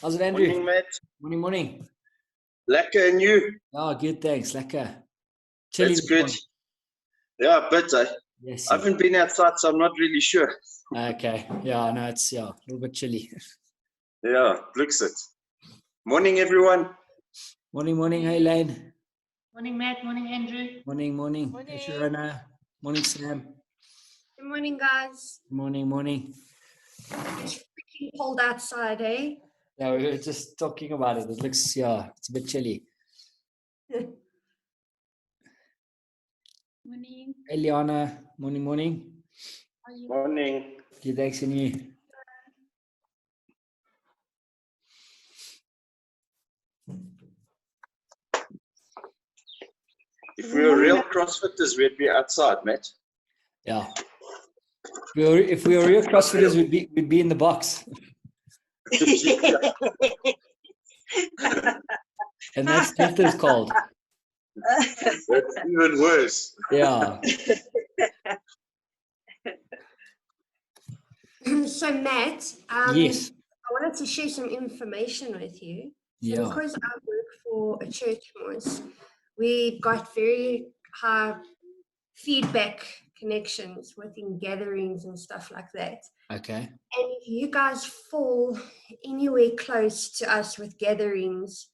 How's it, Andrew? Morning, mate. Morning. Lekker and you? Oh, good, thanks. Lekker. Chilly. That's good. Yeah, but Yes. I haven't been outside, so I'm not really sure. Okay. Yeah, no, it's a little bit chilly. Yeah, looks it. Morning, everyone. Morning. Hey, Lane. Morning, Matt. Morning, Andrew. Morning. Hey, Sharona. Morning, Sam. Good morning, guys. Morning. It's freaking cold outside, eh? Yeah, we were just talking about it. It looks, it's a bit chilly. Morning. Hey, Liana. Morning. How are you? Morning. Good, thanks, and you? If we were real CrossFitters, we'd be outside, mate. Yeah. If we were real CrossFitters, we'd be in the box. And that's just as cold. That's even worse. Yeah. So, Matt, Yes. I wanted to share some information with you. So Yeah. because I work for a church, Morris, we've got very high feedback connections within gatherings and stuff like that. Okay. And if you guys fall anywhere close to us with gatherings,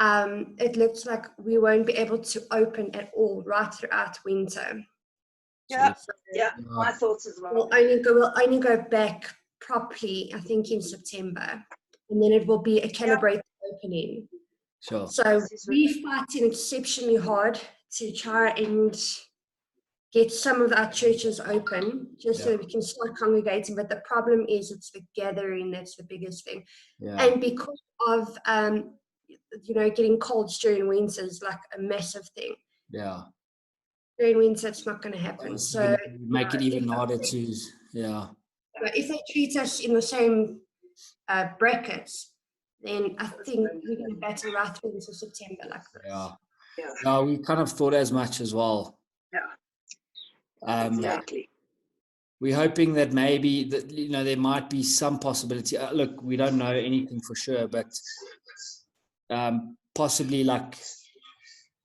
it looks like we won't be able to open at all right throughout winter. Yeah, my thoughts as well. We'll only go back properly, I think, in September, and then it will be a calibrated opening. Sure. So we're fighting exceptionally hard to try and get some of our churches open, just so we can start congregating. But the problem is, it's the gathering that's the biggest thing. Yeah. And because of getting colds during winter is like a massive thing. Yeah. During winter, it's not going to happen. So make it even harder to, But if they treat us in the same brackets, then I think we're going to battle right through until September like this. Yeah. No, we kind of thought as much as well. Yeah. Exactly. We're hoping that maybe there might be some possibility. Look, we don't know anything for sure, but possibly like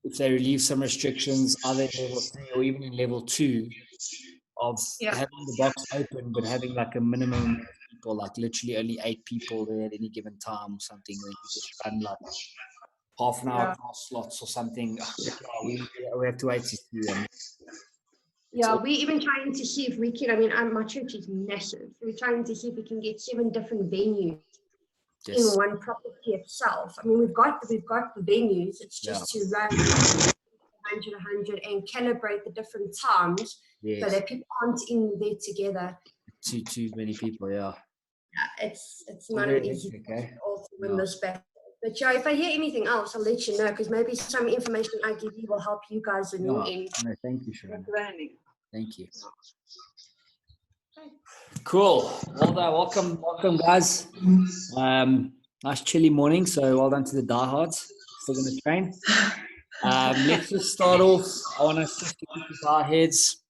if they relieve some restrictions, either in level 3 or even in level 2, of having the box open, but having like a minimum of people, like literally only 8 people there at any given time or something, where you just run like half an hour class slots or something. We have to wait to see. We're even trying to see if we can, my church is massive. We're trying to see if we can get 7 different venues in one property itself. I mean, we've got the venues. It's just to run 100 and calibrate the different times so that people aren't in there together. Too many people, It's not an easy thing to win this battle. But if I hear anything else, I'll let you know, because maybe some information I give you will help you guys on your end. No, thank you, Sharon. Thank you. Cool. Well done. Welcome, guys. Nice chilly morning. So well done to the diehards. Still going to train. Let's just start off. I want us just to keep our heads.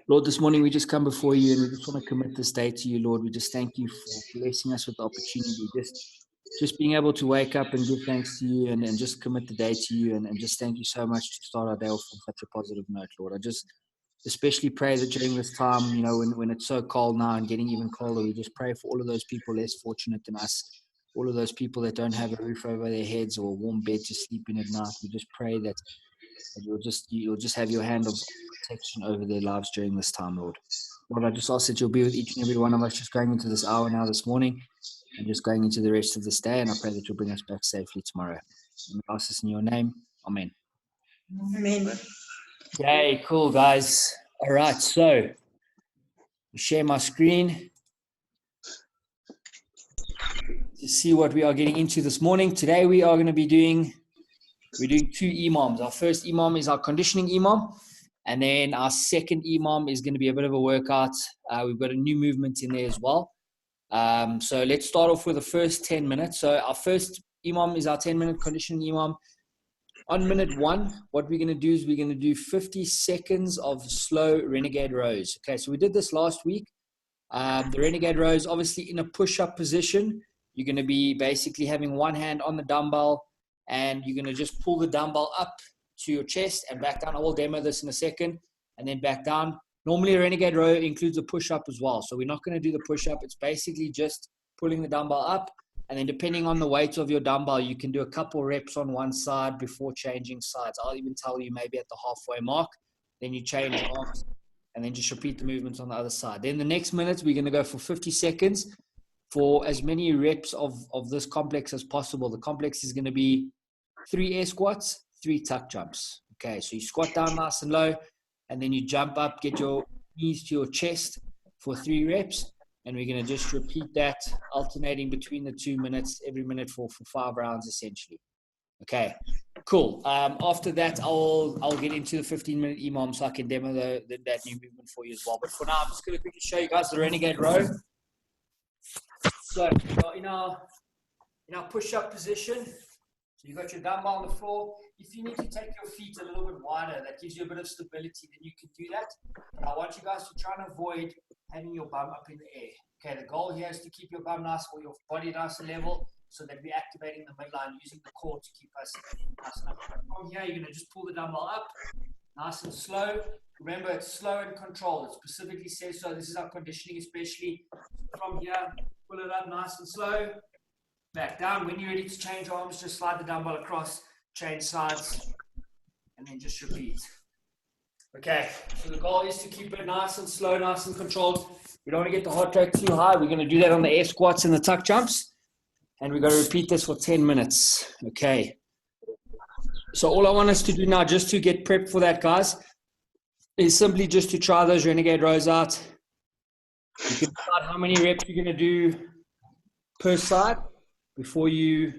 Lord, this morning we just come before you and we just want to commit this day to you, Lord. We just thank you for blessing us with the opportunity, just being able to wake up and give thanks to you and just commit the day to you and just thank you so much to start our day off on such a positive note, Lord. I just especially pray that during this time, when it's so cold now and getting even colder, we just pray for all of those people less fortunate than us, all of those people that don't have a roof over their heads or a warm bed to sleep in at night. We just pray that you'll just have your hand of protection over their lives during this time, Lord. Lord, I just ask that you'll be with each and every one of us just going into this hour now this morning and just going into the rest of this day. And I pray that you'll bring us back safely tomorrow. And we ask this in your name. Amen. Amen. Okay, cool, guys. All right, so share my screen to see what we are getting into this morning. Today we are going to be doing 2 imams. Our first imam is our conditioning imam, and then our second imam is going to be a bit of a workout. We've got a new movement in there as well. So let's start off with the first 10 minutes. So our first imam is our 10-minute conditioning imam. On minute 1, what we're going to do is we're going to do 50 seconds of slow renegade rows. Okay, so we did this last week. The renegade row is obviously in a push-up position. You're going to be basically having one hand on the dumbbell, and you're going to just pull the dumbbell up to your chest and back down. I will demo this in a second, and then back down. Normally, a renegade row includes a push-up as well. So we're not going to do the push-up. It's basically just pulling the dumbbell up. And then depending on the weight of your dumbbell, you can do a couple reps on one side before changing sides. I'll even tell you maybe at the halfway mark. Then you change arms and then just repeat the movements on the other side. Then the next minute, we're going to go for 50 seconds for as many reps of this complex as possible. The complex is going to be 3 air squats, 3 tuck jumps. Okay, so you squat down nice and low, and then you jump up, get your knees to your chest for 3 reps. And we're going to just repeat that, alternating between the 2 minutes, every minute for 5 rounds, essentially. Okay, cool. After that, I'll get into the 15-minute EMOM so I can demo that new movement for you as well. But for now, I'm just going to quickly show you guys the renegade row. So in our push-up position, so you've got your dumbbell on the floor. If you need to take your feet a little bit wider, that gives you a bit of stability, then you can do that. But I want you guys to try and avoid having your bum up in the air. Okay, the goal here is to keep your bum nice or your body nice and level so that we're activating the midline, using the core to keep us nice and up. From here, you're going to just pull the dumbbell up, nice and slow. Remember, it's slow and controlled. It specifically says so. This is our conditioning, especially from here. Pull it up nice and slow. Back down. When you're ready to change arms, just slide the dumbbell across, change sides, and then just repeat. Okay, so the goal is to keep it nice and slow, nice and controlled. We don't want to get the heart rate too high. We're going to do that on the air squats and the tuck jumps. And we're going to repeat this for 10 minutes. Okay. So all I want us to do now, just to get prepped for that, guys, is simply just to try those renegade rows out. You can decide how many reps you're going to do per side before you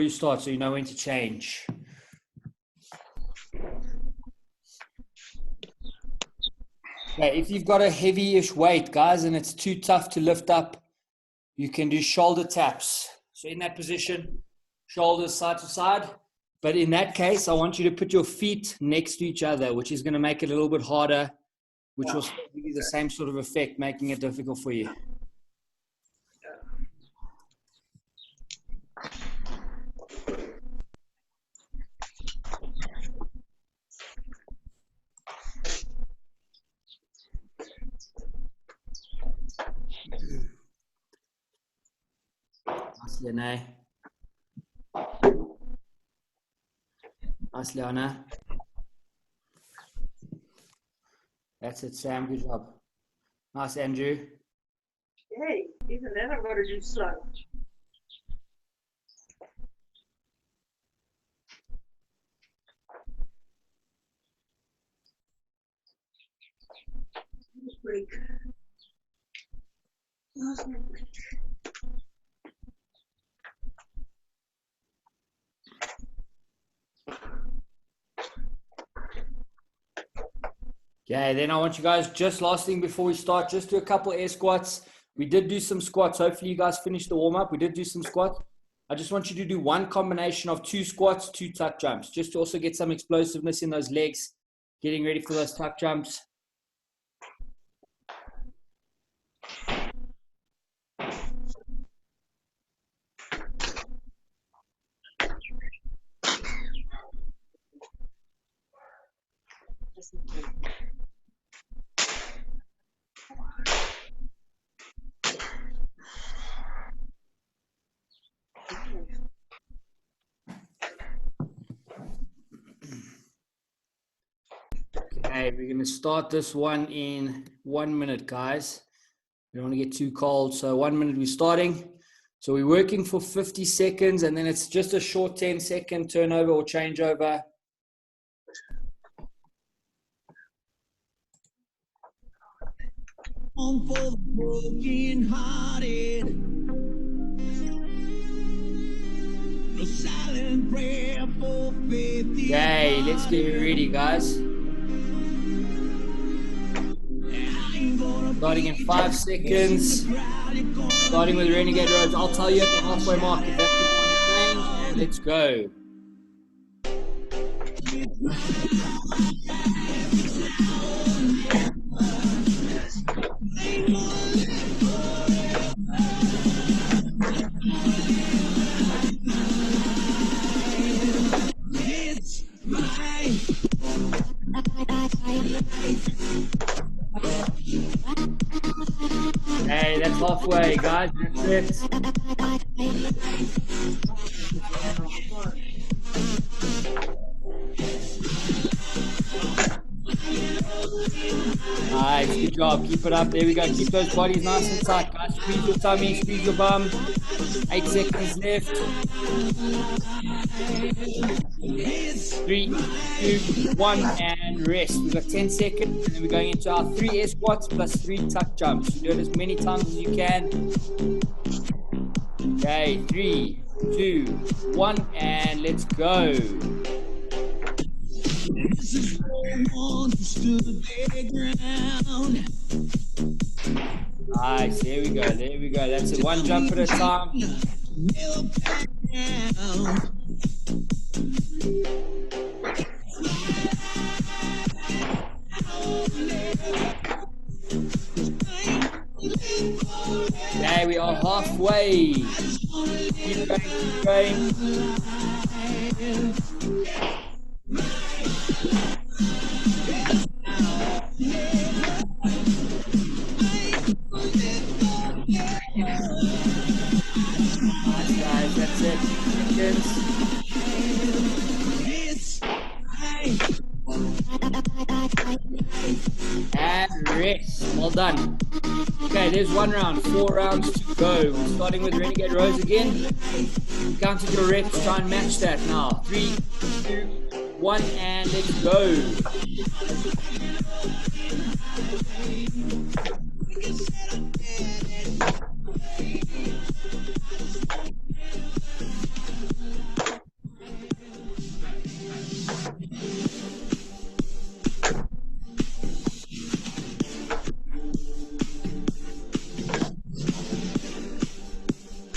start, so you know when to change. Okay, if you've got a heavy-ish weight, guys, and it's too tough to lift up, you can do shoulder taps. So in that position, shoulders side to side. But in that case, I want you to put your feet next to each other, which is going to make it a little bit harder, which will give you the same sort of effect, making it difficult for you. Nice, Nice, Liana. That's it, Sam. Good job. Nice, Andrew. Hey, even then I've got to do slow. Break. Okay, then I want you guys, just last thing before we start, just do a couple air squats. We did do some squats. Hopefully you guys finished the warm-up. We did do some squats. I just want you to do one combination of 2 squats, 2 tuck jumps, just to also get some explosiveness in those legs, getting ready for those tuck jumps. Okay, we're going to start this one in 1 minute, guys. We don't want to get too cold. So 1 minute we're starting. So we're working for 50 seconds, and then it's just a short 10-second turnover or changeover. On for the broken-hearted, no silent prayer for 50. Okay, let's get ready, guys. Starting in 5 seconds. Starting with renegade rows. I'll tell you at the halfway mark if that's the one to change. And let's go. halfway, guys. That's it. Nice, good job. Keep it up. There we go. Keep those bodies nice and tight, guys. Squeeze your tummy, squeeze your bum. 8 seconds left. 3, 2, 1, and rest. We've got 10 seconds, and then we're going into our 3 air squats plus 3 tuck jumps. Do it as many times as you can. Okay, 3, 2, 1, and let's go. This is one who stood their ground. Nice, there we go, there we go. That's it, one jump at a time. Never back down. Okay, we are halfway. Keep going, keep going. Nice, guys, that's it. Seconds. And rest. Well done. Okay, there's one round. 4 rounds to go. We're starting with renegade rows again. Counted your reps. Try and match that now. 3, 2, 1, and let's go.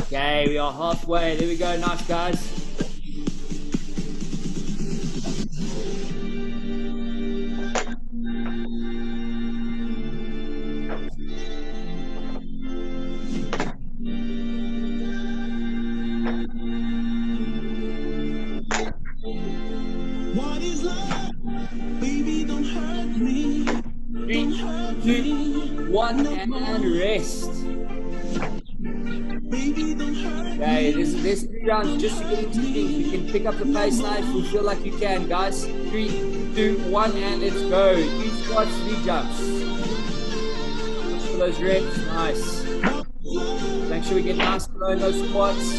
Okay, we are halfway. There we go. Nice, guys. What is love? Baby, don't hurt me. 3, 2, 1, and rest. Baby, don't hurt me. Okay, there's 3 rounds just to get into things. You can pick up the pace now if you feel like you can, guys. 3, 2, 1, and let's go. 2 squats, 3 jumps. Look for those reps. Nice. Make sure we get nice below in those squats.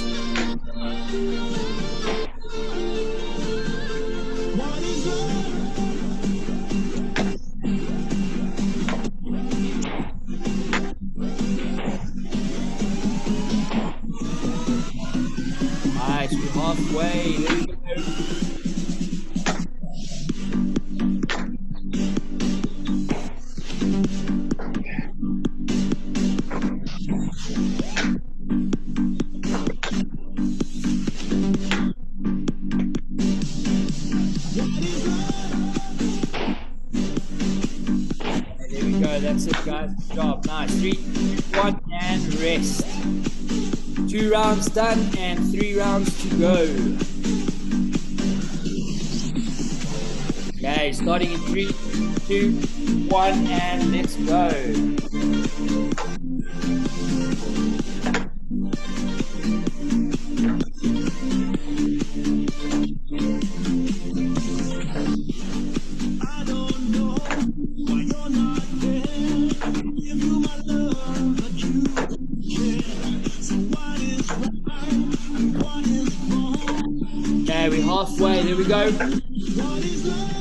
What is love? Nice, we're halfway. There we go. There we go, that's it, guys. Good job. Nice. 3, 2, 1, and rest. 2 rounds done and 3 rounds to go. Okay, starting in 3, 2, 1, and let's go. I don't know why you're not there. Give you my love, but you care. So what is right and what is wrong? Okay, we're halfway. There we go. What is love?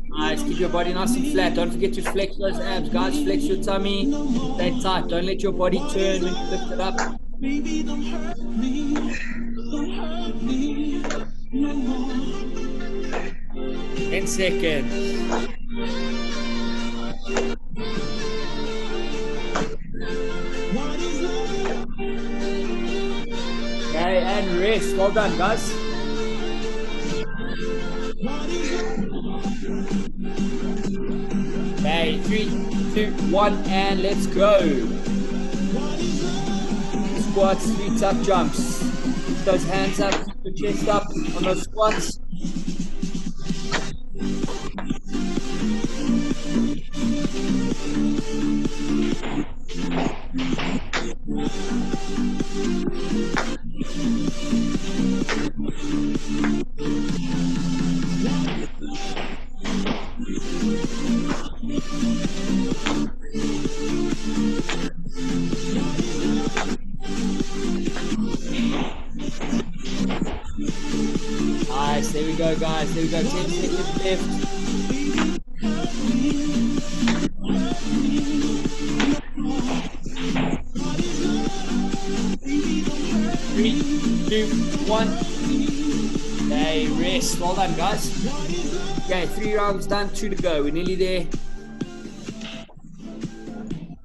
Nice. Keep your body nice and flat. Don't forget to flex those abs, guys. Flex your tummy. Stay tight. Don't let your body turn when you lift it up. Baby, don't hurt me. Don't hurt me no more. 10 seconds. What is love? Okay, and rest. Well done, guys. What is love? Okay, 3, 2, 1, and let's go. What is love? Squats, 3 tuck jumps. Keep those hands up, keep your chest up on those squats. Nice, there we go, guys. There we go. 10 seconds left. Three, two, one. Okay, rest. Well done, guys. Okay, 3 rounds done, 2 to go. We're nearly there.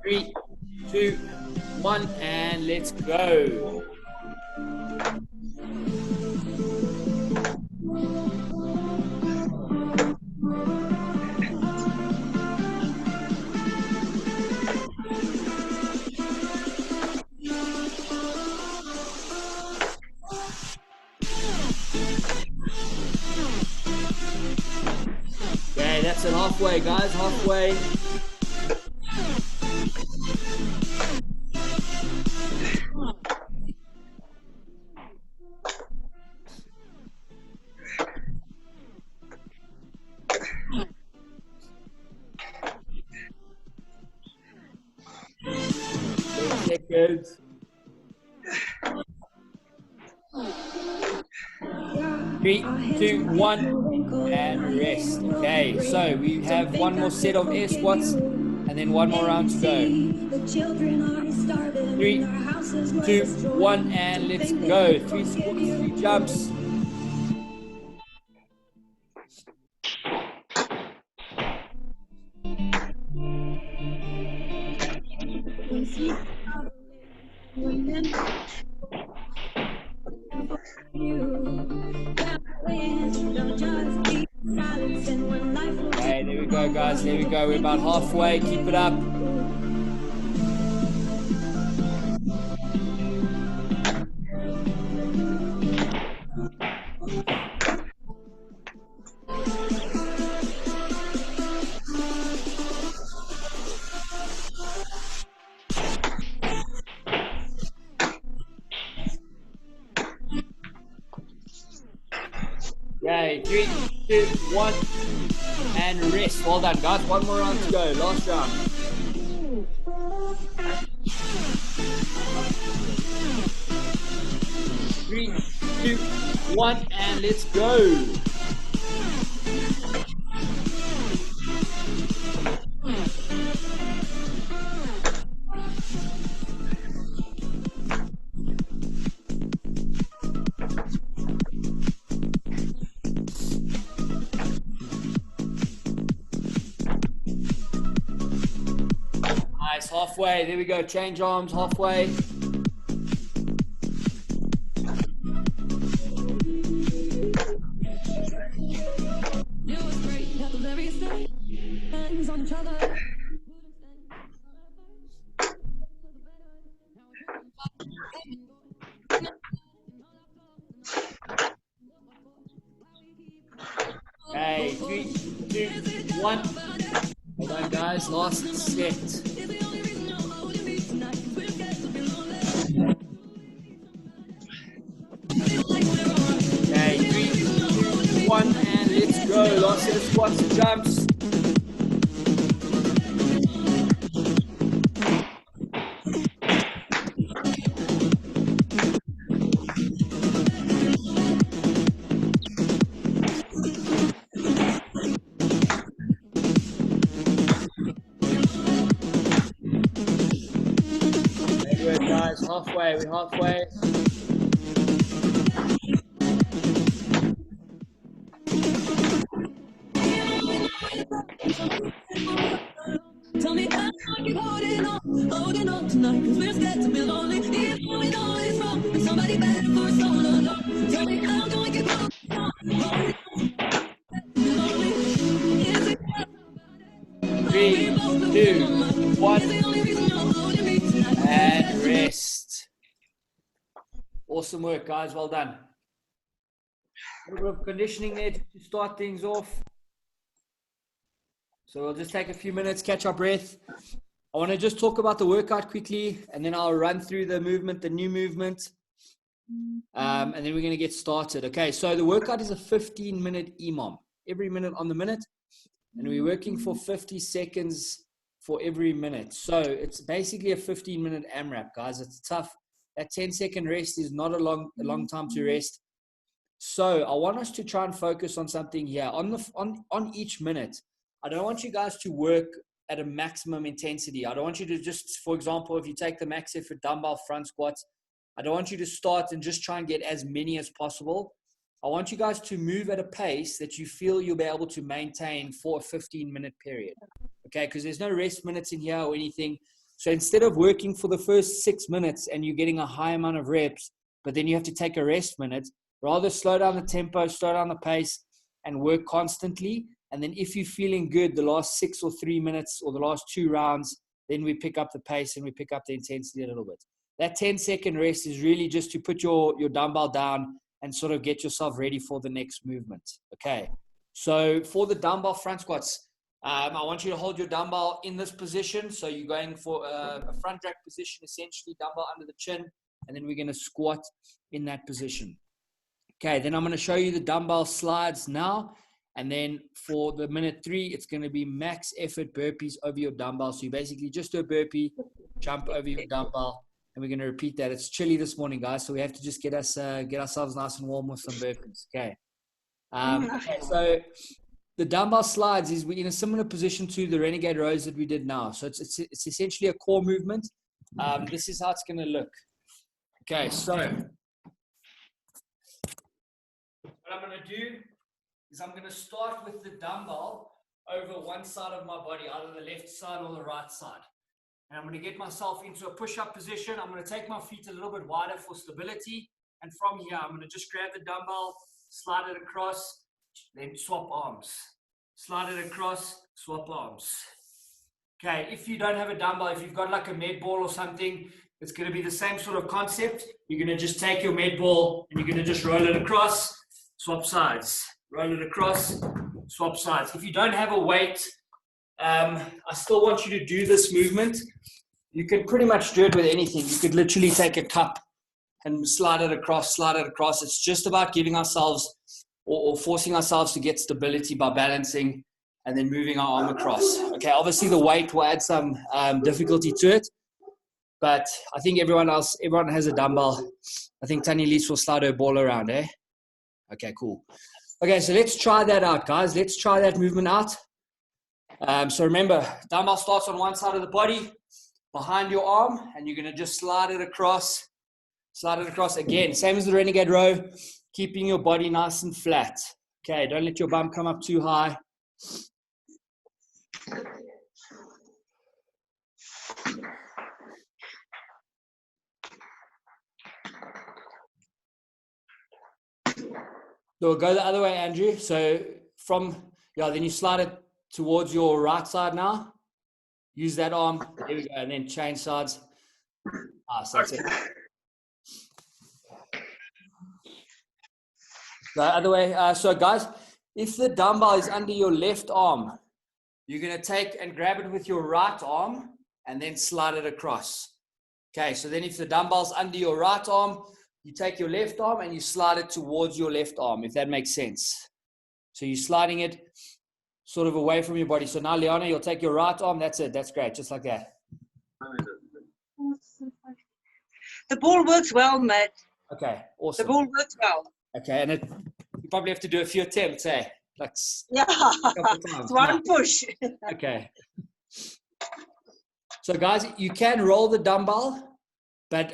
3, 2, 1, and let's go. Okay, that's it. Halfway, guys. Halfway. Seconds. Three, two, one, and rest. Okay, so we have one more set of air squats and then one more round to go. 3, 2, 1, and let's go. 3 squats, 3 jumps. Okay, there we go, guys. There we go. We're about halfway. Keep it up. Okay, 3, 2, 1, and rest. Well done, guys. One more round to go. Last round. Three, 2, 1, and let's go. Nice, halfway. There we go. Change arms, halfway. Okay, 3, 2, 1. Well done, guys. Last set. Okay, 3, 2, 1, and let's go. Last set of squats and jumps. Very good, guys. Halfway. We're halfway. Tell me how I keep holding on tonight, 'cause we're scared to be lonely. Even when we know it's wrong, and somebody better for us all alone. Tell me how do I keep holding on, lonely? Is it 3, 2, 1, and rest. Awesome work, guys. Well done. A little bit of conditioning there to start things off. So we'll just take a few minutes, catch our breath, I want to just talk about the workout quickly, and then I'll run through the movement, the new movement, and then we're going to get started. Okay, so the workout is a 15-minute EMOM, every minute on the minute, and we're working for 50 seconds for every minute. So it's basically a 15-minute AMRAP, guys. It's tough. That 10-second rest is not a long time to rest. So I want us to try and focus on something here. On each minute, I don't want you guys to work at a maximum intensity. I don't want you to just, for example, if you take the max effort dumbbell front squats, I don't want you to start and just try and get as many as possible. I want you guys to move at a pace that you feel you'll be able to maintain for a 15-minute period. Okay, because there's no rest minutes in here or anything. So instead of working for the first 6 minutes and you're getting a high amount of reps, but then you have to take a rest minute, rather slow down the tempo, slow down the pace, and work constantly. And then if you're feeling good, the last 6 or 3 minutes or the last 2 rounds, then we pick up the pace and we pick up the intensity a little bit. That 10-second rest is really just to put your dumbbell down and sort of get yourself ready for the next movement. Okay. So for the dumbbell front squats, I want you to hold your dumbbell in this position. So you're going for a front rack position, essentially dumbbell under the chin, and then we're going to squat in that position. Okay, then I'm going to show you the dumbbell slides now. And then for the minute 3, it's going to be max effort burpees over your dumbbell. So you basically just do a burpee, jump over your dumbbell, and we're going to repeat that. It's chilly this morning, guys, so we have to just get ourselves nice and warm with some burpees. Okay. Okay, so the dumbbell slides is in a similar position to the renegade rows that we did now. So it's essentially a core movement. This is how it's going to look. Okay, so what I'm going to do is I'm going to start with the dumbbell over one side of my body, either the left side or the right side. And I'm going to get myself into a push-up position. I'm going to take my feet a little bit wider for stability. And from here, I'm going to just grab the dumbbell, slide it across, then swap arms. Slide it across, swap arms. Okay, if you don't have a dumbbell, if you've got like a med ball or something, it's going to be the same sort of concept. You're going to just take your med ball and you're going to just roll it across, swap sides. Roll it across, swap sides. If you don't have a weight, I still want you to do this movement. You can pretty much do it with anything. You could literally take a cup and slide it across, slide it across. It's just about giving ourselves or forcing ourselves to get stability by balancing and then moving our arm across. Okay, obviously the weight will add some difficulty to it, but I think everyone has a dumbbell. I think Tanya Lees will slide her ball around, eh? Okay, cool. Okay, so let's try that out, guys. Let's try that movement out. So remember, dumbbell starts on one side of the body, behind your arm, and you're going to just slide it across again. Same as the renegade row, keeping your body nice and flat. Okay, don't let your bum come up too high. So we'll go the other way, Andrew. So then you slide it towards your right side now. Use that arm. There we go. And then change sides. So that's it. The other way. So guys, if the dumbbell is under your left arm, you're going to take and grab it with your right arm and then slide it across. Okay, so then if the dumbbell's under your right arm, you take your left arm and you slide it towards your left arm, if that makes sense. So you're sliding it sort of away from your body. So now, Liana, you'll take your right arm. That's it. That's great. Just like that. The ball works well, Matt. Okay, awesome. The ball works well. Okay, and you probably have to do a few attempts, eh? Like Yeah, it's one push. Okay. So guys, you can roll the dumbbell, but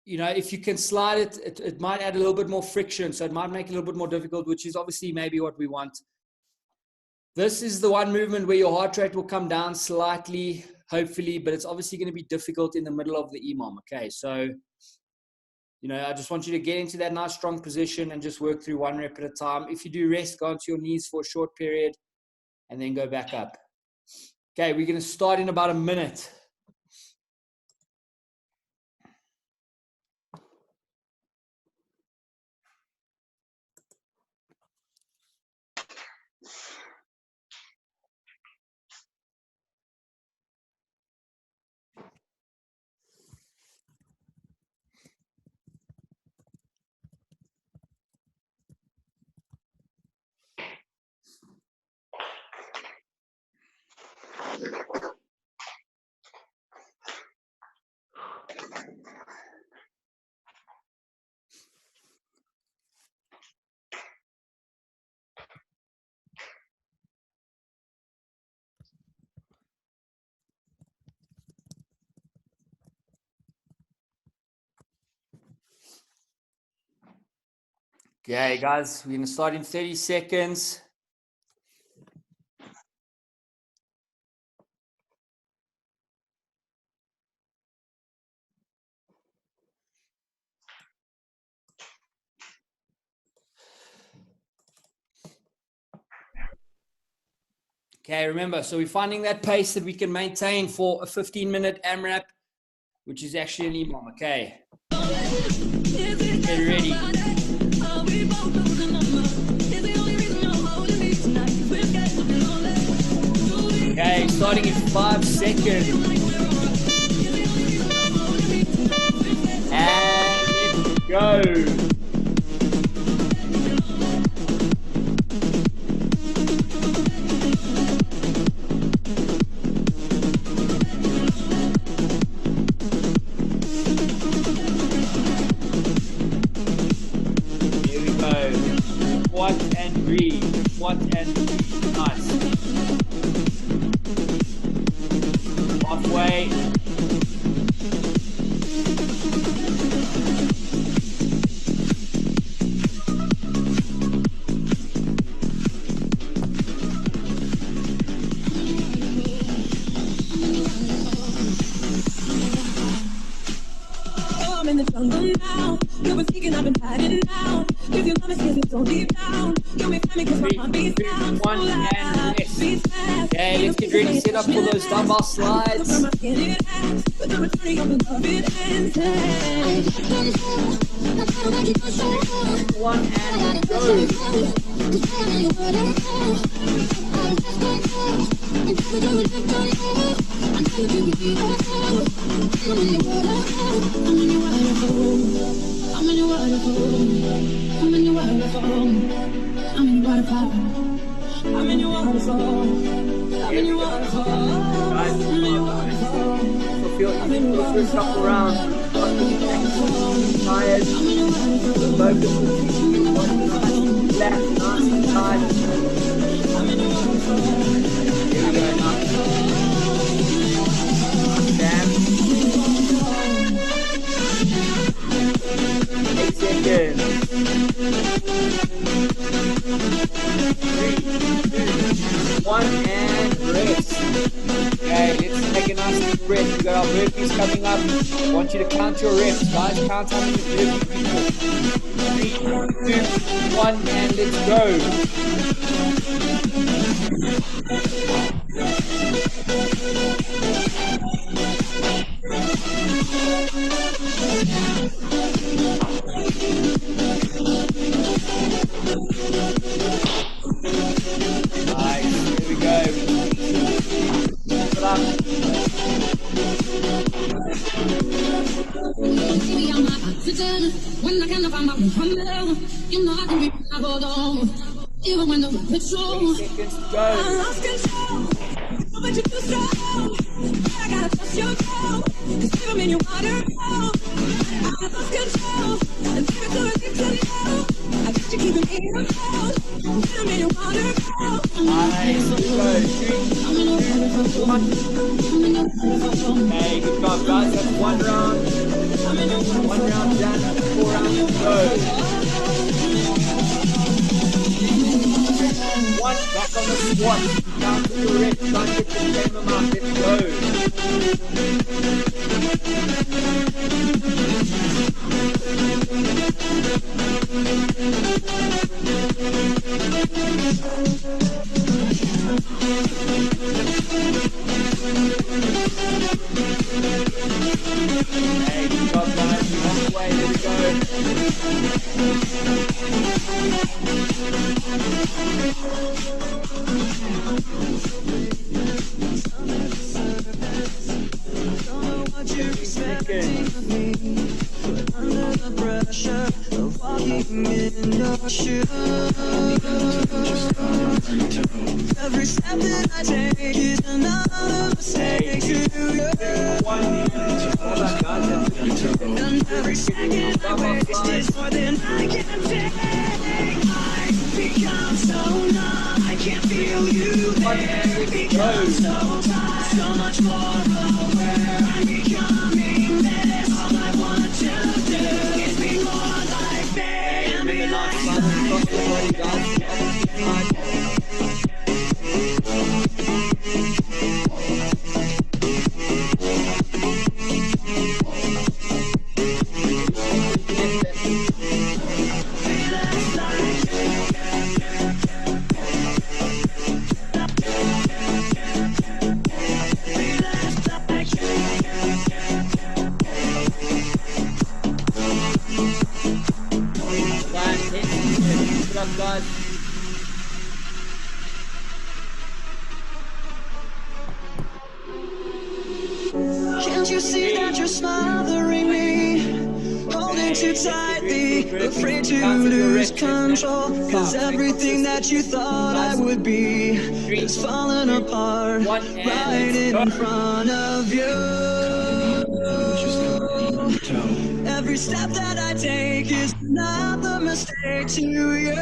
if you can slide it, it might add a little bit more friction. So it might make it a little bit more difficult, which is obviously maybe what we want. This is the one movement where your heart rate will come down slightly, hopefully, but it's obviously going to be difficult in the middle of the EMOM. Okay, so, I just want you to get into that nice strong position and just work through one rep at a time. If you do rest, go onto your knees for a short period and then go back up. Okay, we're going to start in about a minute. Okay, guys, we're gonna start in 30 seconds. Okay, remember, so we're finding that pace that we can maintain for a 15-minute AMRAP, which is actually an EMOM, okay? Get ready. Okay, starting in 5 seconds. And let's go. Squat and breathe. Nice. Halfway. I'm in the jungle now. You've been seeking, I've been hiding now. If you love me, scared me so deep down. You may find me cause my heart beats down. One and rest. Okay, let's get ready, set up for those dumbbell slides. One and I'm in your waterfall. I'm in your waterfall. I'm in your waterfall. I'm in your waterfall. I'm in your waterfall. I'm in your waterfall. So feel easy to shuffle around. Tired. Focus. Left, nice and tight. Here we go now. Damn. 8 seconds. 3, 2, 1, and rest. Okay, let's take a nice deep breath. We got our burpees coming up. I want you to count your reps, guys. Count how many burpees. 3, 2, 1, and let's go. Nice, here we go. Put up. Baby, I'm not oxygen. When I can't find my way, you know I can be I go down. Even when the rocket's low, 20 seconds to go. I lost control. But you're too strong. I gotta trust your toe. Cause even when you water, I lost control. And take it to a deep to low. I got you keeping me in control. Even when you water, Nice, here we go. 3, 2, 1. Okay, good job, guys. That's one round. One round done. 4 rounds to go. One back on the squat. Down to the reps. Try and get the same amount. Let's go. Hey, good job, guys. On the way. Here we go. Every step that I take is another mistake to you. And every second I waste is more than I can take. I become so numb, I can't feel you there. Become so tired, so much more aware. I'm becoming this. All I want to do is be more like me. Remember, nice sliding across the body, guys. To the opposite side. Good up, guys. Can't you see that you're smothering me? Holding too tightly, afraid to lose control. Cause everything that you thought I would be is falling apart right in front of you. Every step that I take is another mistake to you.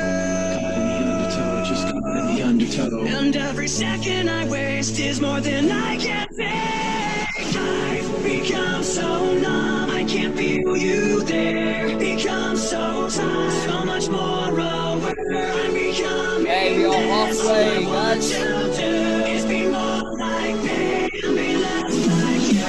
And every second I waste is more than I can take. I've become so numb, I can't feel you there. Become so tired, so much more aware. I'm becoming. Hey, we are halfway, guys. It's be more like me, and be less like you.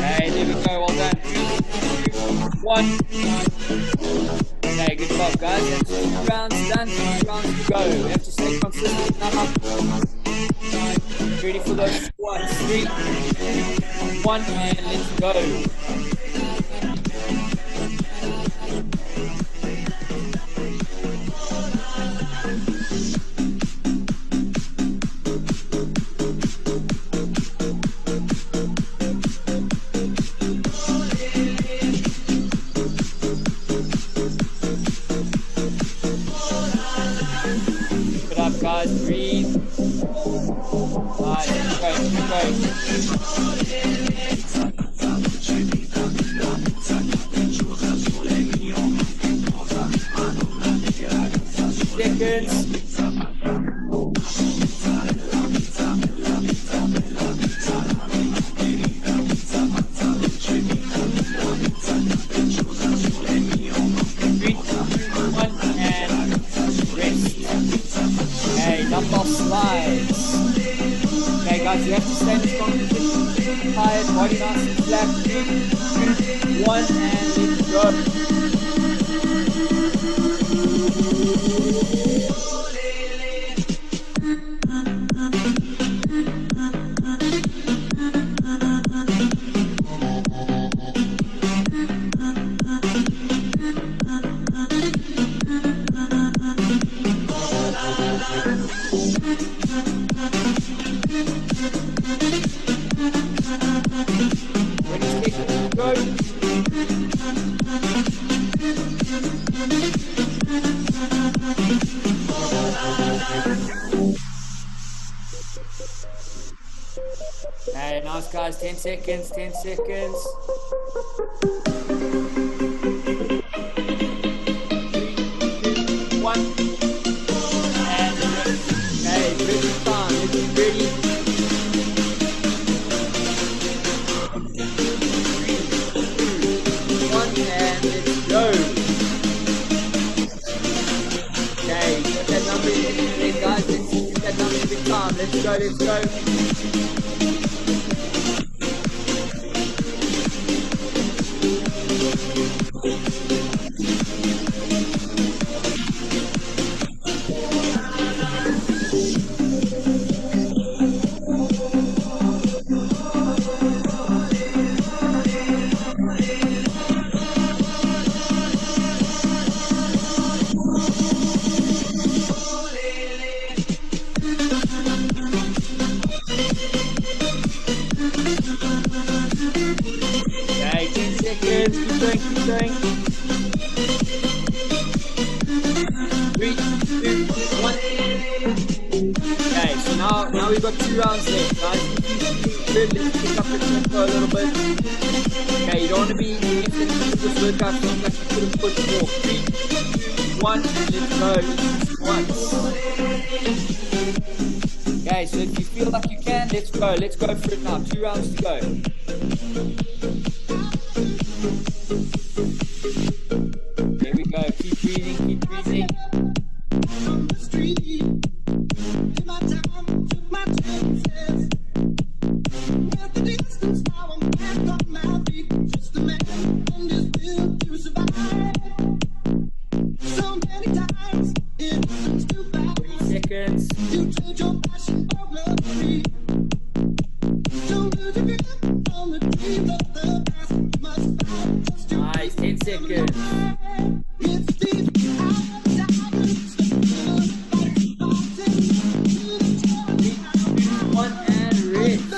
Hey, there we go, well done. 3, 2, 1. Okay, good job, guys. That's 2 rounds done, 2 rounds to go. We have to stay consistent now. Ready for those squats. 3, 1, and let's go. Guys, breathe. Nice, keep going. Seconds. Dumbbell slides. Okay, guys, you have to stay in a strong position. Tired, body nice and flat. 3, 2, 1, and let's go. Hey, nice guys, 10 seconds, 10 seconds. 3, 2, 1. And okay, perfect time, let's be ready. 3, 2, 1, and let's go. Okay, get that number in there, guys, let's get that number in big time, let's go, let's go. Okay, 10 seconds, keep going, keep going. 3, 2, 1. Okay, so now we've got 2 rounds left, guys. good. Let's pick up the tempo a little bit. Okay, you don't want to be left at the end of this workout feeling like you could have pushed more. 3, 2, 1, let's go. Once. Okay, so if you feel like you can, let's go. Let's go for it now. 2 rounds to go. There we go. Keep breathing, keep breathing. On the street, in my time, took my chances. With the distance, now I'm back on my feet. Just a man and his will to survive. So many times it happens to pass. 20 seconds. You trade your passion for glory. Don't lose your grip on the dreams of the past. You must fight just to Nice, 10 seconds. it's deep. One and rest.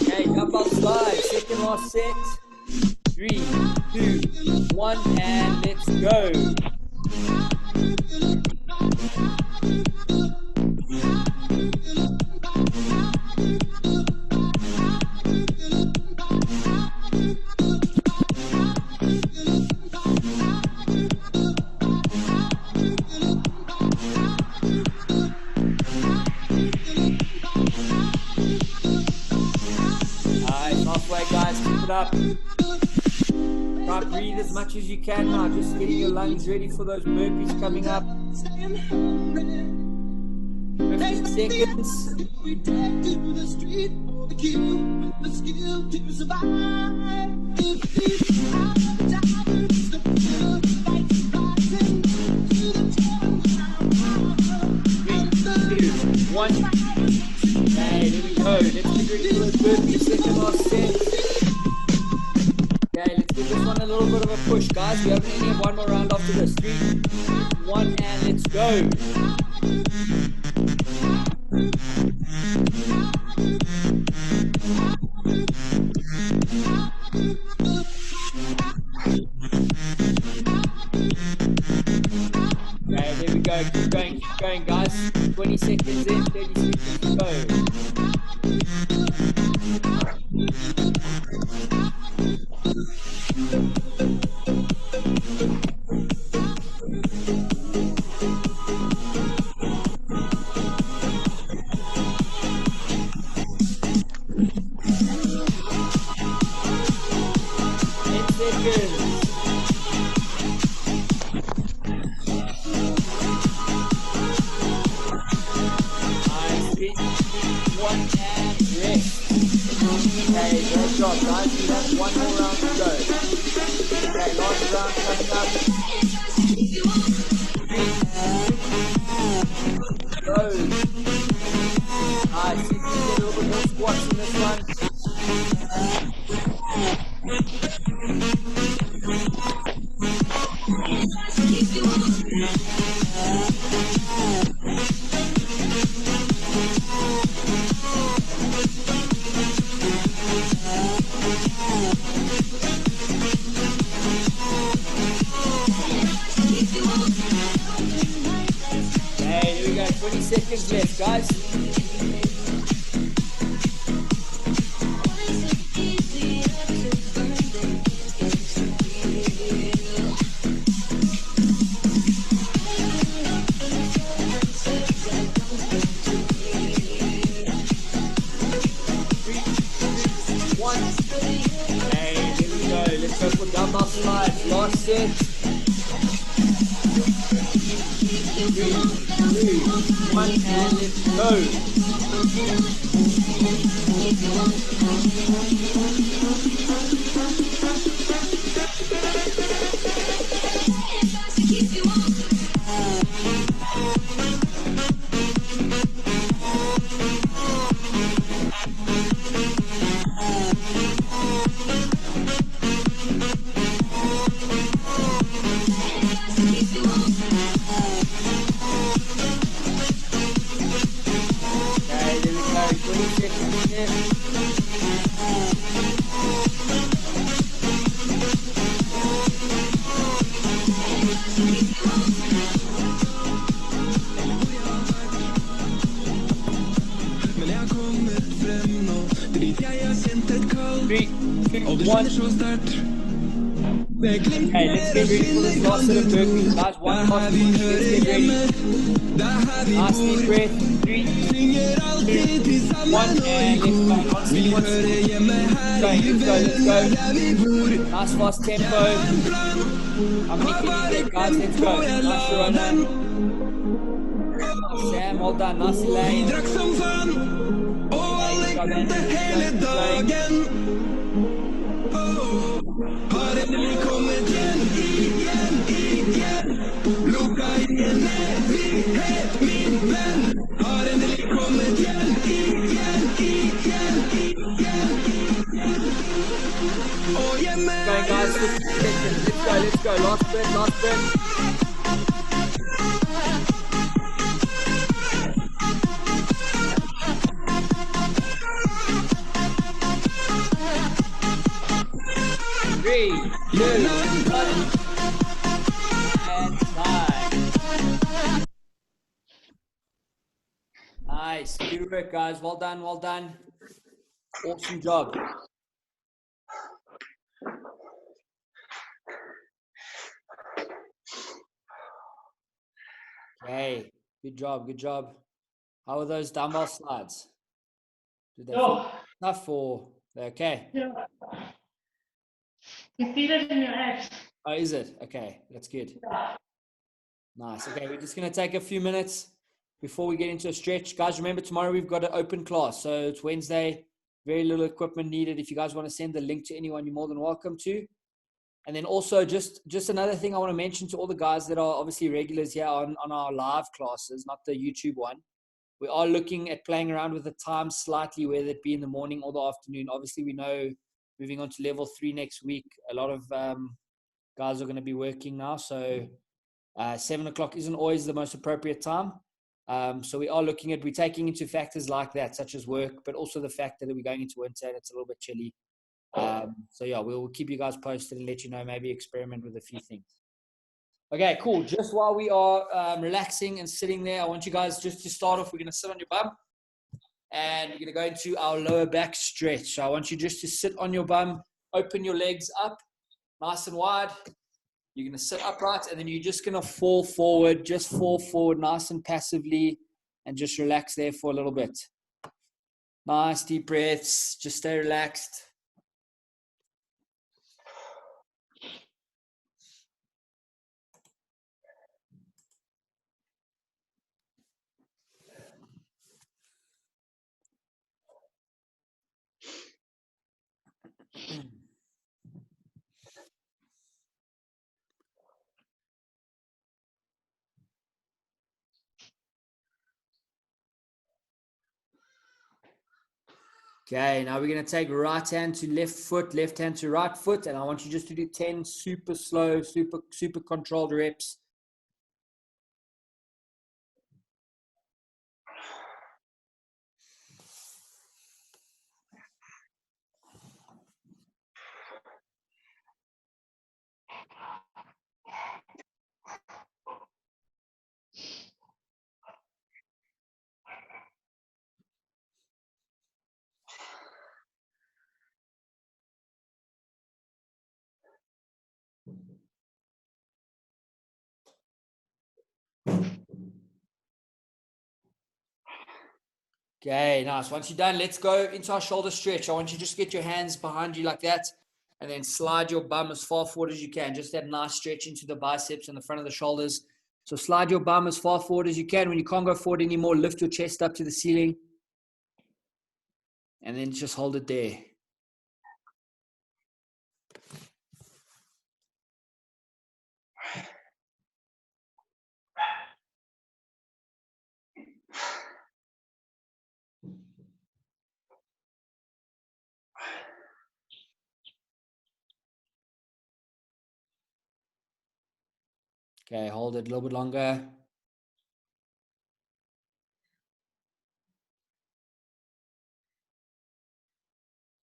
Okay, dumbbell slide. Second last set. 3, 2, 1, and let's go. Nice, halfway guys, keep it up. Try breathe as much as you can now, just getting your lungs ready for those burpees coming up. 15 seconds. We take to the street for the kill with the skill to survive. It's deep. It's the feel like rising to the top. 3, 2, 1. Okay, there we go. Let's get ready for those burpees. Second last set. Okay, let's give this one a little bit of a push, guys. We only have one more round after this. 3, 2, 1, and let's go. Okay, there we go. Keep going, guys. 20 seconds in, 30 seconds to go. Job, guys. We have one more round to go. Okay, last round coming up. Go. Nice. See if we can get a little bit more squats in this one. Okay, here we go. 20 seconds left, guys. Dumbbell slides, last set. 3, 2, 1, and let's go. Okay, let's get ready for this last set of burpees, guys. One last push. Let's get ready. Nice deep breath. 3, 2, 1, and let's go. Honestly, you want to let's go. Nice fast tempo. How many can you get, guys? Let's go. Nice Sharona. Nice Sam, well done. Nice Elaine. Going, guys, 50 seconds. Let's go. Last breath. 3, 2, 1, and time. Nice. Good work, guys. Well done. Awesome job. Okay. Good job. How are those dumbbell slides? Did they feel tough or okay? Yeah. You feel it in your abs. Oh, is it? Okay, that's good. Nice. Okay, we're just going to take a few minutes before we get into a stretch. Guys, remember tomorrow we've got an open class. So it's Wednesday, very little equipment needed. If you guys want to send the link to anyone, you're more than welcome to. And then also just another thing I want to mention to all the guys that are obviously regulars here on our live classes, not the YouTube one. We are looking at playing around with the time slightly, whether it be in the morning or the afternoon. Obviously, we know moving on to level 3 next week, a lot of guys are going to be working now. So 7 o'clock isn't always the most appropriate time. So we're taking into factors like that, such as work, but also the fact that we're going into winter and it's a little bit chilly. So yeah, we'll keep you guys posted and let you know, maybe experiment with a few things. Okay, cool. Just while we are relaxing and sitting there, I want you guys just to start off. We're going to sit on your bum and you're going to go into our lower back stretch. So I want you just to sit on your bum, open your legs up nice and wide. You're going to sit upright and then you're just going to fall forward nice and passively and just relax there for a little bit. Nice deep breaths. Just stay relaxed. Okay, now we're going to take right hand to left foot, left hand to right foot, and I want you just to do 10 super slow, super controlled reps. Okay, nice. Once you're done, let's go into our shoulder stretch. I want you to just get your hands behind you like that and then slide your bum as far forward as you can. Just that nice stretch into the biceps and the front of the shoulders. So slide your bum as far forward as you can. When you can't go forward anymore, lift your chest up to the ceiling and then just hold it there. Okay, hold it a little bit longer.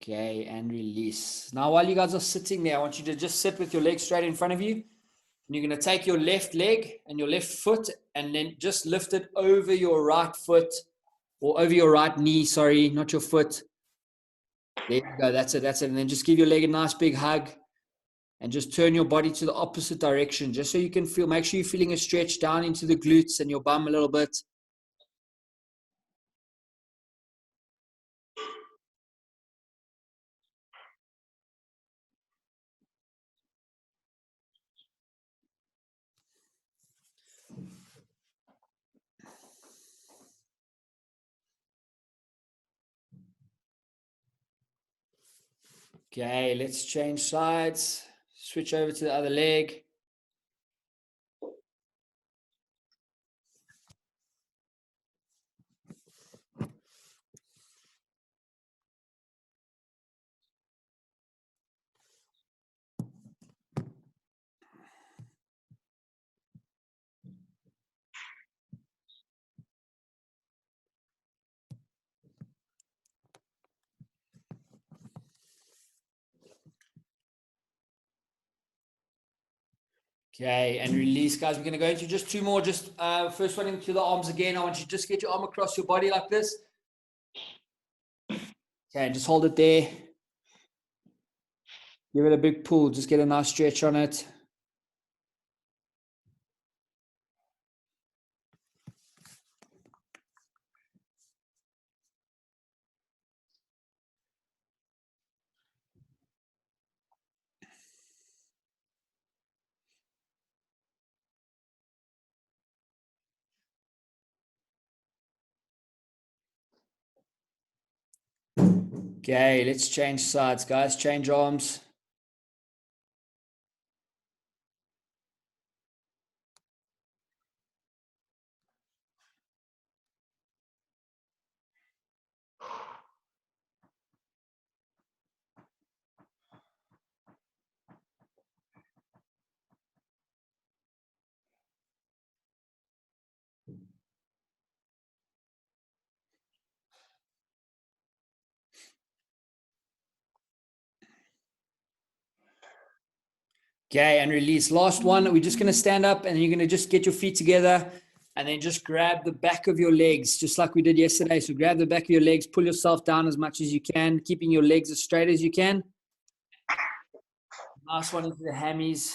Okay, and release. Now, while you guys are sitting there, I want you to just sit with your legs straight in front of you. And you're going to take your left leg and your left foot and then just lift it over your right foot or over your right knee, sorry, not your foot. There you go. That's it. That's it. And then just give your leg a nice big hug and just turn your body to the opposite direction, just so you can feel, make sure you're feeling a stretch down into the glutes and your bum a little bit. Okay, let's change sides. Switch over to the other leg. Okay, and release, guys. We're going to go into just two more. Just first one into the arms again. I want you to just get your arm across your body like this. Okay, just hold it there. Give it a big pull. Just get a nice stretch on it. Okay, let's change sides, guys. Change arms. Okay, and release. Last one. We're just going to stand up and you're going to just get your feet together and then just grab the back of your legs, just like we did yesterday. So grab the back of your legs, pull yourself down as much as you can, keeping your legs as straight as you can. Last one into the hammies.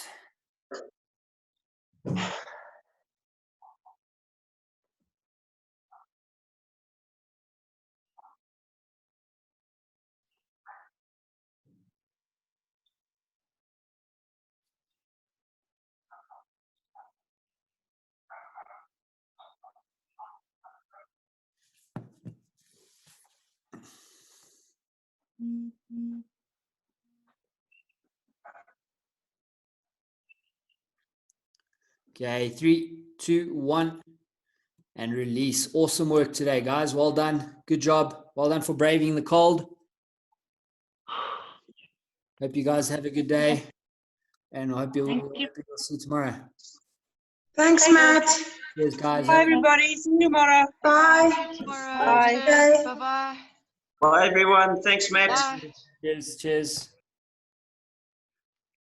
Okay, 3, 2, 1, and release. Awesome work today, guys. Well done. Good job. Well done for braving the cold. Hope you guys have a good day, and I hope you'll see you tomorrow. Thanks, Matt. Cheers, guys. Bye, everybody. See you tomorrow. Bye. Bye. Bye-bye. Bye, everyone. Thanks, Matt. Bye. Cheers. Cheers.